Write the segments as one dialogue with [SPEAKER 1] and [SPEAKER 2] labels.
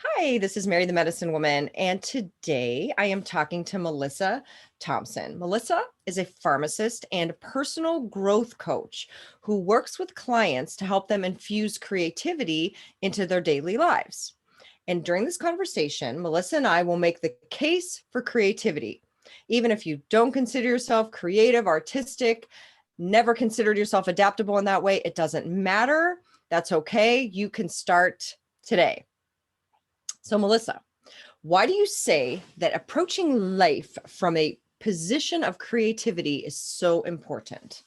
[SPEAKER 1] Hi, this is Mary the Medicine Woman, and today I am talking to Melissa Thompson. Melissa is a pharmacist and personal growth coach who works with clients to help them infuse creativity into their daily lives. And during this conversation, Melissa and I will make the case for creativity. Even if you don't consider yourself creative, artistic, never considered yourself adaptable in that way, it doesn't matter. That's okay. You can start today. So, Melissa, why do you say that approaching life from a position of creativity is so important?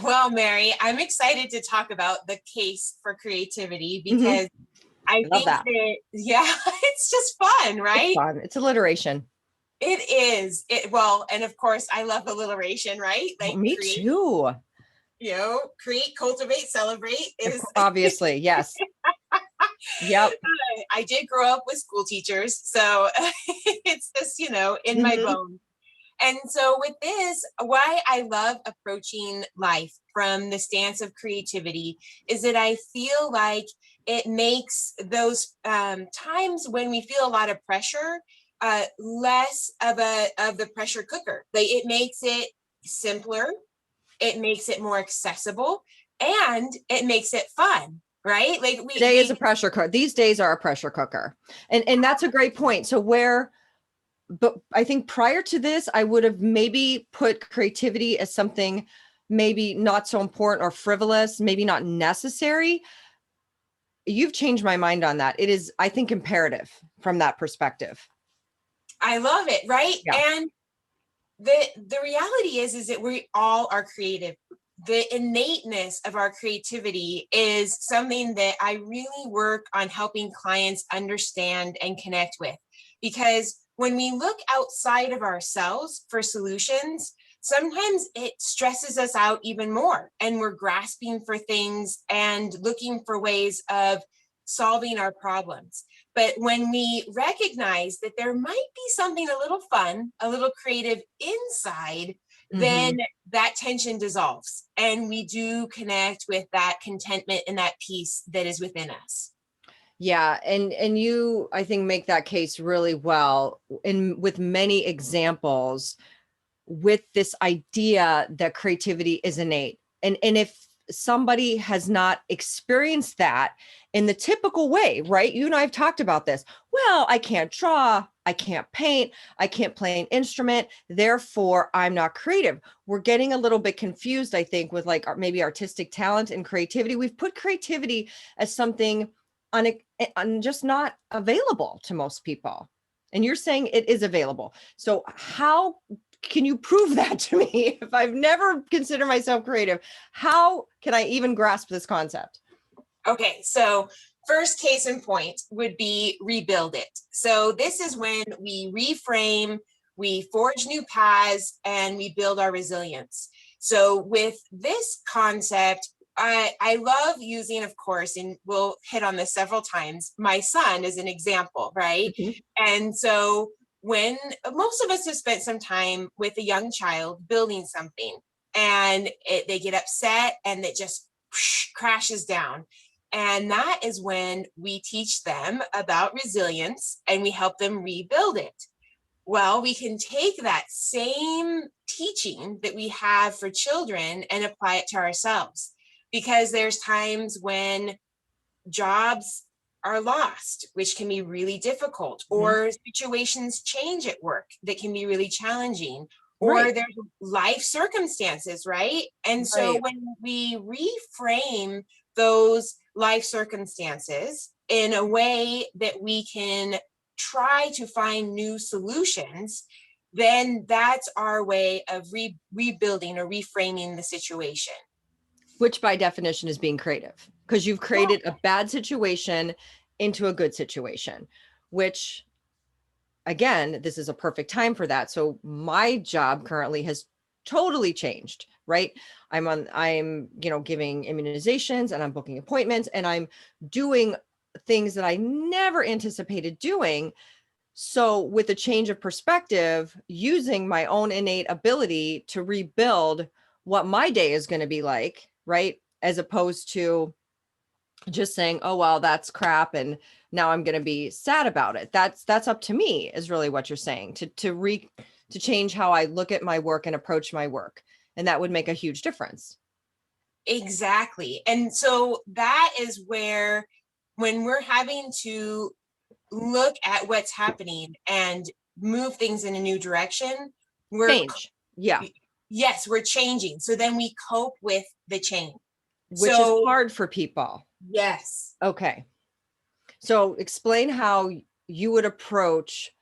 [SPEAKER 2] Well, Mary, I'm excited to talk about the case for creativity
[SPEAKER 1] Mhm.
[SPEAKER 2] because I
[SPEAKER 1] I love
[SPEAKER 2] think
[SPEAKER 1] that.
[SPEAKER 2] that, yeah, it's just fun,
[SPEAKER 1] It's
[SPEAKER 2] right?
[SPEAKER 1] fun. It's alliteration.
[SPEAKER 2] It is. Well, and of course, I love alliteration, right?
[SPEAKER 1] Oh,
[SPEAKER 2] Like
[SPEAKER 1] me
[SPEAKER 2] create,
[SPEAKER 1] too.
[SPEAKER 2] create, cultivate, celebrate is.
[SPEAKER 1] Obviously, yes. Yep.
[SPEAKER 2] I did grow up with school teachers, so it's just, in my
[SPEAKER 1] Hmm.
[SPEAKER 2] bones. And so, with this, why I love approaching life from the stance of creativity is that I feel like it makes those times when we feel a lot of pressure less of the pressure cooker. Like it makes it simpler, it makes it more accessible, and it makes it fun. Right? Like
[SPEAKER 1] Today is
[SPEAKER 2] we
[SPEAKER 1] a pressure cooker. These days are a pressure cooker. And that's a great point. But I think prior to this, I would have maybe put creativity as something maybe not so important or frivolous, maybe not necessary. You've changed my mind on that. It is, I think, imperative from that perspective.
[SPEAKER 2] I love it, right?
[SPEAKER 1] Yeah.
[SPEAKER 2] And the reality is that we all are creative. The innateness of our creativity is something that I really work on helping clients understand and connect with, because when we look outside of ourselves for solutions, sometimes it stresses us out even more, and we're grasping for things and looking for ways of solving our problems. But when we recognize that there might be something a little fun, a little creative inside,
[SPEAKER 1] Hmm.
[SPEAKER 2] then that tension dissolves and we do connect with that contentment and that peace that is within us.
[SPEAKER 1] Yeah, and you, I think, make that case really well in with many examples with this idea that creativity is innate. And if somebody has not experienced that in the typical way, right? You and I have talked about this. Well, I can't draw, I can't paint, I can't play an instrument, therefore I'm not creative. We're getting a little bit confused, I think, with like maybe artistic talent and creativity. We've put creativity as something just not available to most people. And you're saying it is available. So how can you prove that to me? If I've never considered myself creative, how can I even grasp this concept?
[SPEAKER 2] Okay, so first case in point would be rebuild it. So this is when we reframe, we forge new paths, and we build our resilience. So with this concept, I love using, of course, and we'll hit on this several times, my son as an example, right?
[SPEAKER 1] Mhm.
[SPEAKER 2] And so when most of us have spent some time with a young child building something, and they get upset and it just crashes down, and that is when we teach them about resilience and we help them rebuild it. Well, we can take that same teaching that we have for children and apply it to ourselves, because there's times when jobs are lost, which can be really difficult,
[SPEAKER 1] Mhm.
[SPEAKER 2] or situations change at work that can be really challenging, or
[SPEAKER 1] Right.
[SPEAKER 2] there's life circumstances, right? And so
[SPEAKER 1] Right.
[SPEAKER 2] when we reframe those life circumstances in a way that we can try to find new solutions, then that's our way of rebuilding or reframing the situation.
[SPEAKER 1] Which by definition is being creative because you've created a bad situation into a good situation, which again, this is a perfect time for that. So my job currently has totally changed, right? I'm giving immunizations and I'm booking appointments and I'm doing things that I never anticipated doing. So with a change of perspective, using my own innate ability to rebuild what my day is going to be like, right? As opposed to just saying, oh, well, that's crap, and now I'm going to be sad about it. That's up to me, is really what you're saying, to change how I look at my work and approach my work. And that would make a huge difference.
[SPEAKER 2] Exactly. And so that is where, when we're having to look at what's happening and move things in a new direction, we're,
[SPEAKER 1] Change. Yeah.
[SPEAKER 2] yes, we're changing. So then we cope with the change.
[SPEAKER 1] Which is
[SPEAKER 2] So,
[SPEAKER 1] hard for people.
[SPEAKER 2] yes.
[SPEAKER 1] Okay. So explain how you would approach,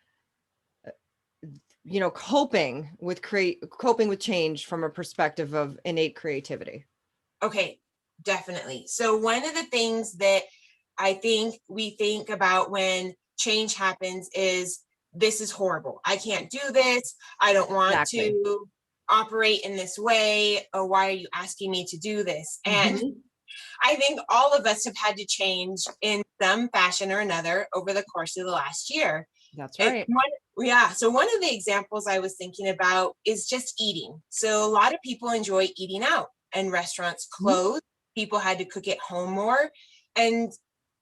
[SPEAKER 1] coping with change from a perspective of innate creativity.
[SPEAKER 2] Okay, definitely. So one of the things that I think we think about when change happens is, this is horrible. I can't do this. I don't want
[SPEAKER 1] Exactly.
[SPEAKER 2] to operate in this way. Or why are you asking me to do this? And
[SPEAKER 1] Mhm.
[SPEAKER 2] I think all of us have had to change in some fashion or another over the course of the last year.
[SPEAKER 1] That's
[SPEAKER 2] And
[SPEAKER 1] right.
[SPEAKER 2] yeah, so one of the examples I was thinking about is just eating. So a lot of people enjoy eating out, and restaurants
[SPEAKER 1] Mhm.
[SPEAKER 2] closed. People had to cook at home more. And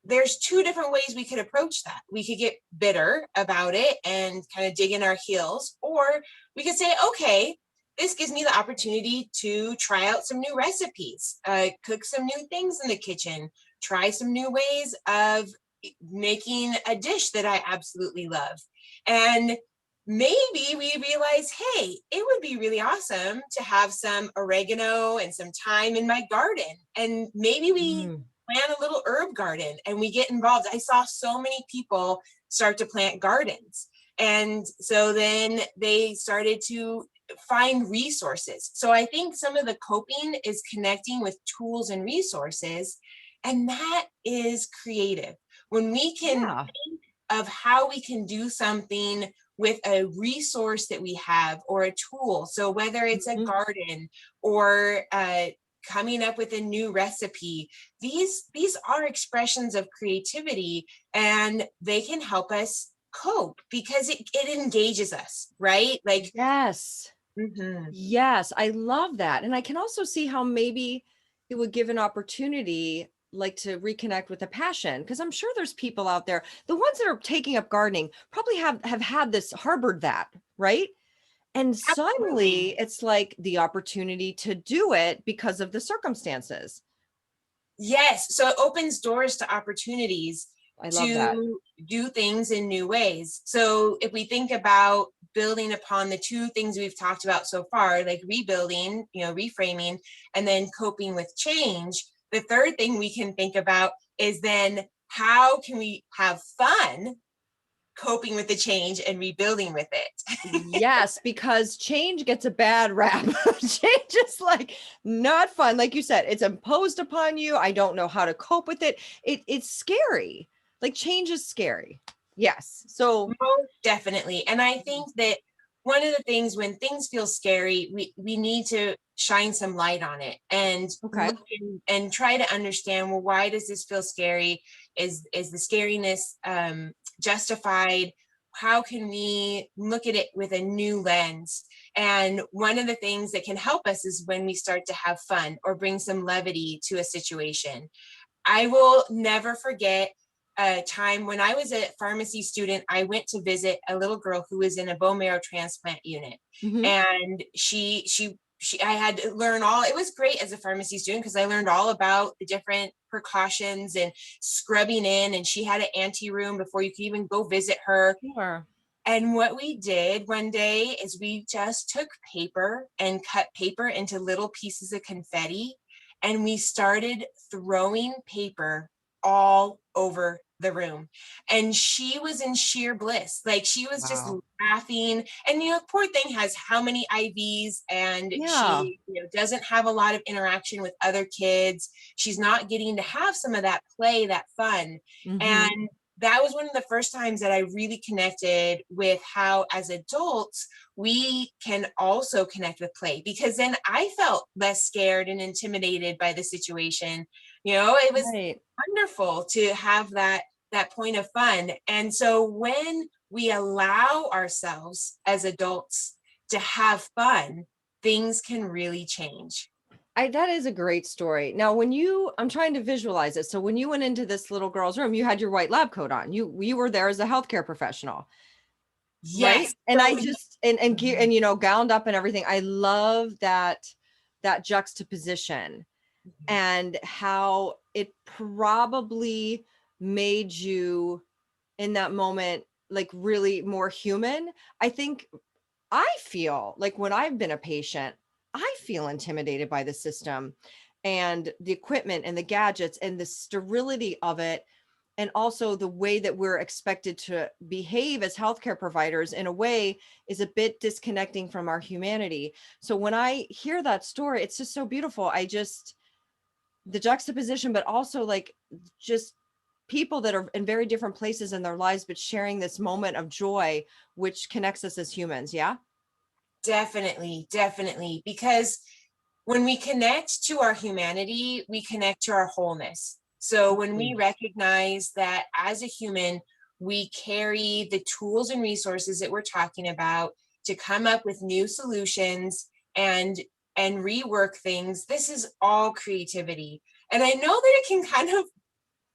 [SPEAKER 2] there's two different ways we could approach that. We could get bitter about it and kind of dig in our heels, or we could say, okay, this gives me the opportunity to try out some new recipes, cook some new things in the kitchen, try some new ways of making a dish that I absolutely love. And maybe we realize, hey, it would be really awesome to have some oregano and some thyme in my garden. And maybe we
[SPEAKER 1] Mm.
[SPEAKER 2] plant a little herb garden and we get involved. I saw so many people start to plant gardens. And so then they started to find resources. So I think some of the coping is connecting with tools and resources, and that is creative. When we can
[SPEAKER 1] Yeah.
[SPEAKER 2] think of how we can do something with a resource that we have, or a tool. So whether it's a
[SPEAKER 1] Mhm.
[SPEAKER 2] garden, or coming up with a new recipe, these are expressions of creativity, and they can help us cope because it engages us, right? Like,
[SPEAKER 1] Yes.
[SPEAKER 2] mhm.
[SPEAKER 1] Yes, I love that. And I can also see how maybe it would give an opportunity, like, to reconnect with a passion. Because I'm sure there's people out there, the ones that are taking up gardening probably have had this, harbored that, right? And
[SPEAKER 2] Absolutely.
[SPEAKER 1] suddenly it's like the opportunity to do it because of the circumstances.
[SPEAKER 2] Yes. So it opens doors to opportunities
[SPEAKER 1] I love that.
[SPEAKER 2] to do things in new ways. So if we think about building upon the two things we've talked about so far, like rebuilding, reframing, and then coping with change, the third thing we can think about is then, how can we have fun coping with the change and rebuilding with it?
[SPEAKER 1] Yes, because change gets a bad rap. Change is like not fun. Like you said, it's imposed upon you. I don't know how to cope with it. It's scary. Like, change is scary. Yes. So,
[SPEAKER 2] Most definitely. And I think that one of the things, when things feel scary, we need to shine some light on it and
[SPEAKER 1] okay.
[SPEAKER 2] look and try to understand, well, why does this feel scary? Is the scariness justified? How can we look at it with a new lens? And one of the things that can help us is when we start to have fun or bring some levity to a situation. I will never forget a time when I was a pharmacy student. I went to visit a little girl who was in a bone marrow transplant unit,
[SPEAKER 1] Mhm.
[SPEAKER 2] and I had to learn all. It was great as a pharmacy student because I learned all about the different precautions and scrubbing in. And she had an ante room before you could even go visit her.
[SPEAKER 1] Sure.
[SPEAKER 2] And what we did one day is we just took paper and cut paper into little pieces of confetti. And we started throwing paper all over the room. And she was in sheer bliss. Like, she was just
[SPEAKER 1] Wow.
[SPEAKER 2] laughing. And, poor thing has how many IVs, and
[SPEAKER 1] Yeah.
[SPEAKER 2] she, doesn't have a lot of interaction with other kids. She's not getting to have some of that play, that fun.
[SPEAKER 1] Mhm.
[SPEAKER 2] And that was one of the first times that I really connected with how, as adults, we can also connect with play, because then I felt less scared and intimidated by the situation. It was
[SPEAKER 1] Right.
[SPEAKER 2] wonderful to have that point of fun. And so when we allow ourselves as adults to have fun, things can really change.
[SPEAKER 1] That is a great story. Now, I'm trying to visualize it. So when you went into this little girl's room, you had your white lab coat on. You were there as a healthcare professional, right?
[SPEAKER 2] Yes.
[SPEAKER 1] And I
[SPEAKER 2] So
[SPEAKER 1] just and gear and gowned up and everything. I love that juxtaposition and how it probably made you in that moment like really more human. I think I feel like when I've been a patient, I feel intimidated by the system and the equipment and the gadgets and the sterility of it. And also the way that we're expected to behave as healthcare providers in a way is a bit disconnecting from our humanity. So when I hear that story, it's just so beautiful. The juxtaposition, but also like just people that are in very different places in their lives, but sharing this moment of joy, which connects us as humans. Yeah.
[SPEAKER 2] definitely, definitely, because when we connect to our humanity, we connect to our wholeness. So when we
[SPEAKER 1] Mhm.
[SPEAKER 2] recognize that as a human, we carry the tools and resources that we're talking about to come up with new solutions and rework things, this is all creativity. And I know that it can kind of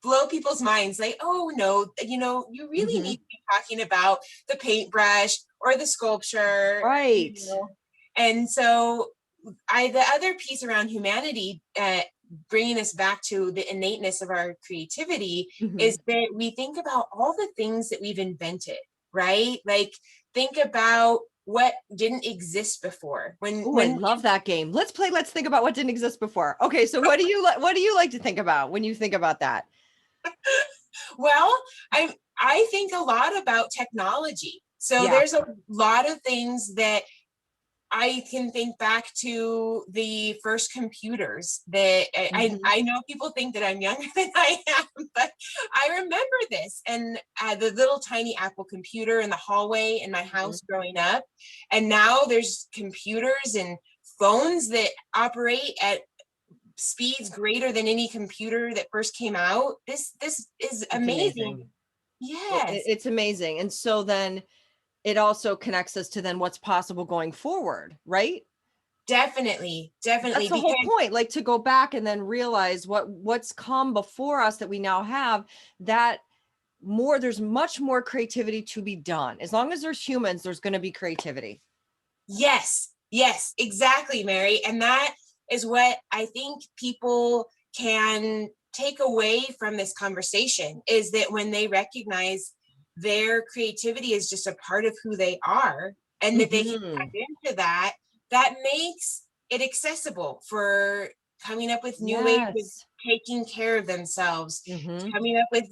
[SPEAKER 2] blow people's minds like, oh no, you really need
[SPEAKER 1] Mhm.
[SPEAKER 2] to be talking about the paintbrush or the sculpture,
[SPEAKER 1] Right.
[SPEAKER 2] and so the other piece around humanity, bringing us back to the innateness of our creativity, is
[SPEAKER 1] Mhm.
[SPEAKER 2] that we think about all the things that we've invented, right? Like, think about what didn't exist before.
[SPEAKER 1] Oh, I love that game. Let's play. Let's think about what didn't exist before. Okay, so what do you like to think about when you think about that?
[SPEAKER 2] Well, I think a lot about technology. So
[SPEAKER 1] Yeah.
[SPEAKER 2] there's a lot of things that I can think back to the first computers that
[SPEAKER 1] Mhm.
[SPEAKER 2] I know people think that I'm younger than I am, but I remember this and the little tiny Apple computer in the hallway in my
[SPEAKER 1] Mhm.
[SPEAKER 2] house growing up. And now there's computers and phones that operate at speeds greater than any computer that first came out. This is
[SPEAKER 1] It's
[SPEAKER 2] amazing.
[SPEAKER 1] amazing.
[SPEAKER 2] Yes,
[SPEAKER 1] It's amazing. And so then it also connects us to then what's possible going forward, right?
[SPEAKER 2] definitely, definitely.
[SPEAKER 1] That's the whole
[SPEAKER 2] Because
[SPEAKER 1] point, like to go back and then realize what's come before us that we now have that there's much more creativity to be done. As long as there's humans, there's going to be creativity.
[SPEAKER 2] yes, yes, exactly, Mary. And that is what I think people can take away from this conversation, is that when they recognize their creativity is just a part of who they are and that they can tap
[SPEAKER 1] Mhm.
[SPEAKER 2] into that, that makes it accessible for coming up with new ways of
[SPEAKER 1] Yes.
[SPEAKER 2] taking care of themselves,
[SPEAKER 1] Mhm.
[SPEAKER 2] coming up with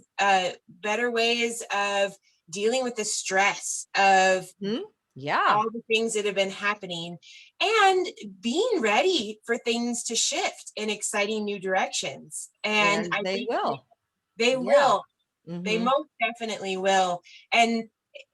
[SPEAKER 2] better ways of dealing with the stress of
[SPEAKER 1] Mhm. Yeah.
[SPEAKER 2] all the things that have been happening and being ready for things to shift in exciting new directions. And
[SPEAKER 1] And
[SPEAKER 2] I
[SPEAKER 1] they
[SPEAKER 2] think
[SPEAKER 1] will.
[SPEAKER 2] they
[SPEAKER 1] Yeah.
[SPEAKER 2] will. They
[SPEAKER 1] Mhm.
[SPEAKER 2] most definitely will. And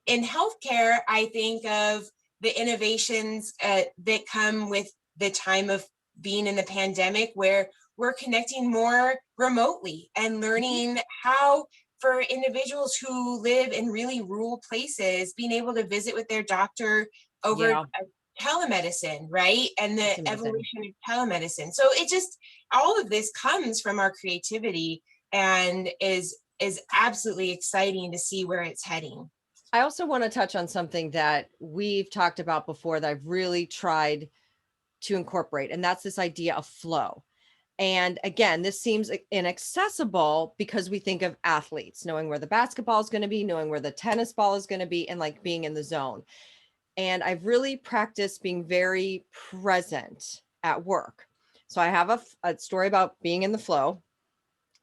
[SPEAKER 2] in healthcare, I think of the innovations that come with the time of being in the pandemic, where we're connecting more remotely and
[SPEAKER 1] Mhm.
[SPEAKER 2] learning how, for individuals who live in really rural places, being able to visit with their doctor over
[SPEAKER 1] Yeah.
[SPEAKER 2] telemedicine, right? And the
[SPEAKER 1] It's amazing.
[SPEAKER 2] evolution of telemedicine. So it just, all of this comes from our creativity and is absolutely exciting to see where it's heading.
[SPEAKER 1] I also want to touch on something that we've talked about before that I've really tried to incorporate, and that's this idea of flow. And again, this seems inaccessible because we think of athletes, knowing where the basketball is going to be, knowing where the tennis ball is going to be, and like being in the zone. And I've really practiced being very present at work. So I have a story about being in the flow.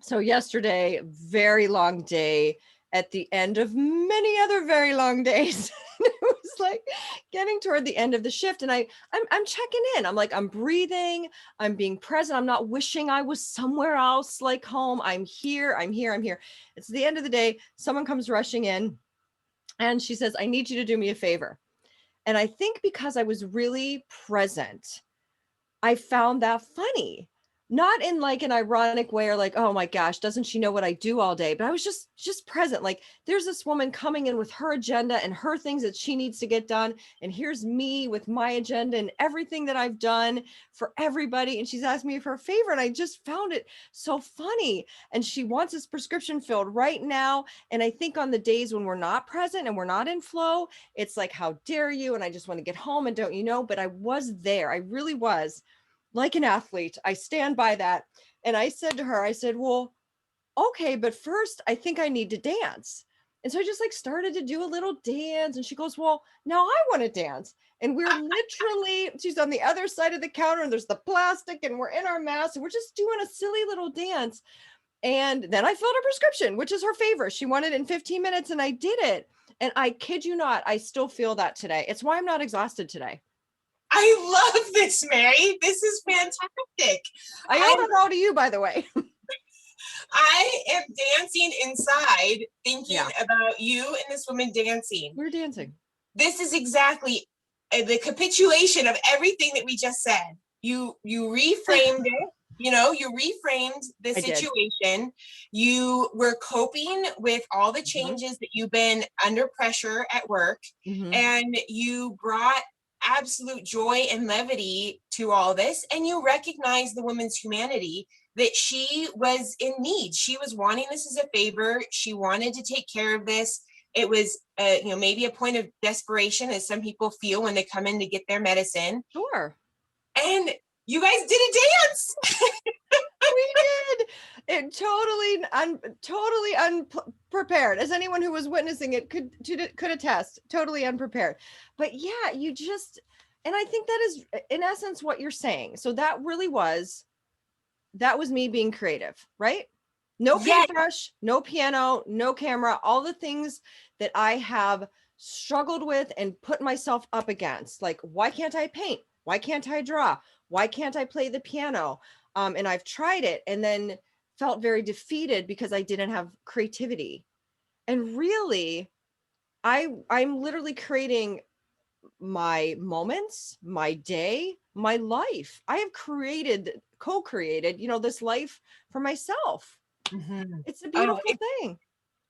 [SPEAKER 1] So yesterday, very long day at the end of many other very long days. It was like getting toward the end of the shift, and I'm checking in. I'm like, I'm breathing, I'm being present. I'm not wishing I was somewhere else like home. I'm here, I'm here, I'm here. It's the end of the day. Someone comes rushing in and she says, I need you to do me a favor. And I think because I was really present, I found that funny. not in like an ironic way or like, oh my gosh, doesn't she know what I do all day? But I was just present. Like there's this woman coming in with her agenda and her things that she needs to get done. And here's me with my agenda and everything that I've done for everybody. And she's asked me for a favor. And I just found it so funny. And she wants this prescription filled right now. And I think on the days when we're not present and we're not in flow, it's like, how dare you? And I just want to get home and don't you know, but I was there. I really was like an athlete. I stand by that. And I said to her, I said, well, okay, but first I think I need to dance. And so I just like started to do a little dance. And she goes, well, now I want to dance. And we're literally, she's on the other side of the counter and there's the plastic and we're in our mask and we're just doing a silly little dance. And then I filled her prescription, which is her favor. She wanted it in 15 minutes and I did it. And I kid you not, I still feel that today. It's why I'm not exhausted today.
[SPEAKER 2] I love this, Mary. This is fantastic.
[SPEAKER 1] I owe that all to you, by the way.
[SPEAKER 2] I am dancing inside thinking
[SPEAKER 1] Yeah.
[SPEAKER 2] about you and this woman dancing.
[SPEAKER 1] We're dancing.
[SPEAKER 2] This is exactly the capitulation of everything that we just said. You reframed it. You know, you reframed the
[SPEAKER 1] I did.
[SPEAKER 2] situation. You were coping with all the
[SPEAKER 1] Mhm.
[SPEAKER 2] changes that you've been under pressure at work,
[SPEAKER 1] Mhm.
[SPEAKER 2] and you brought absolute joy and levity to all this. And you recognize the woman's humanity, that she was in need. She was wanting this as a favor. She wanted to take care of this. It was, you know, maybe a point of desperation, as some people feel when they come in to get their medicine.
[SPEAKER 1] Sure.
[SPEAKER 2] And you guys did a dance.
[SPEAKER 1] We did. It totally unprepared. As anyone who was witnessing it could attest, totally unprepared. But yeah, you just, and I think that is in essence what you're saying. So that was me being creative, right? No
[SPEAKER 2] Yes.
[SPEAKER 1] paintbrush, no piano, no camera, all the things that I have struggled with and put myself up against. Like, why can't I paint? Why can't I draw? Why can't I play the piano? And I've tried it and then felt very defeated because I didn't have creativity. And really, I'm literally creating my moments, my day, my life. I have co-created, this life for myself.
[SPEAKER 2] Mhm.
[SPEAKER 1] It's a
[SPEAKER 2] Oh,
[SPEAKER 1] beautiful thing.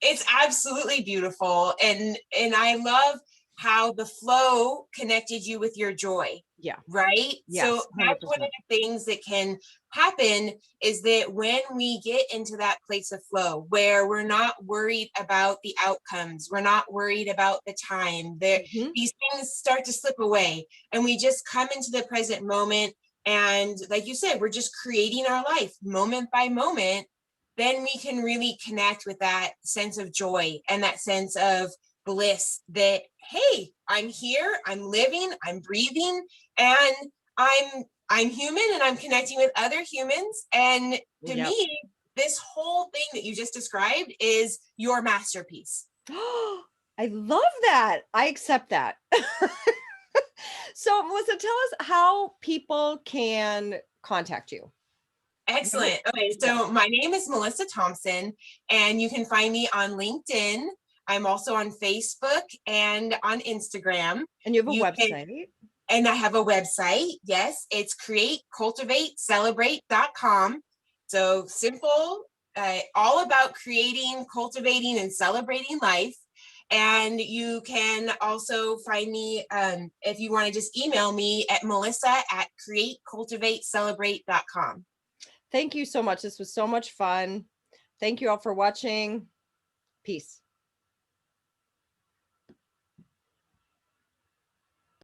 [SPEAKER 2] it's absolutely beautiful. And I love how the flow connected you with your joy.
[SPEAKER 1] Yeah.
[SPEAKER 2] Right.
[SPEAKER 1] Yes,
[SPEAKER 2] So that's one of
[SPEAKER 1] 100%.
[SPEAKER 2] the things that can happen, is that when we get into that place of flow where we're not worried about the outcomes, we're not worried about the time,
[SPEAKER 1] Mhm.
[SPEAKER 2] these things start to slip away and we just come into the present moment. And like you said, we're just creating our life moment by moment. Then we can really connect with that sense of joy and that sense of bliss, that, hey, I'm here, I'm living, I'm breathing, and I'm human and I'm connecting with other humans. And to
[SPEAKER 1] Yep.
[SPEAKER 2] me, this whole thing that you just described is your masterpiece.
[SPEAKER 1] I love that. I accept that. So, Melissa, tell us how people can contact you.
[SPEAKER 2] Excellent. Okay,
[SPEAKER 1] Yeah.
[SPEAKER 2] so my name is Melissa Thompson, and you can find me on LinkedIn. I'm also on Facebook and on Instagram.
[SPEAKER 1] And you have a
[SPEAKER 2] You can,
[SPEAKER 1] website.
[SPEAKER 2] and I have a website. Yes, it's createcultivatecelebrate.com. So simple, all about creating, cultivating, and celebrating life. And you can also find me, if you want to just email me, at melissa@createcultivatecelebrate.com.
[SPEAKER 1] Thank you so much. This was so much fun. Thank you all for watching. Peace.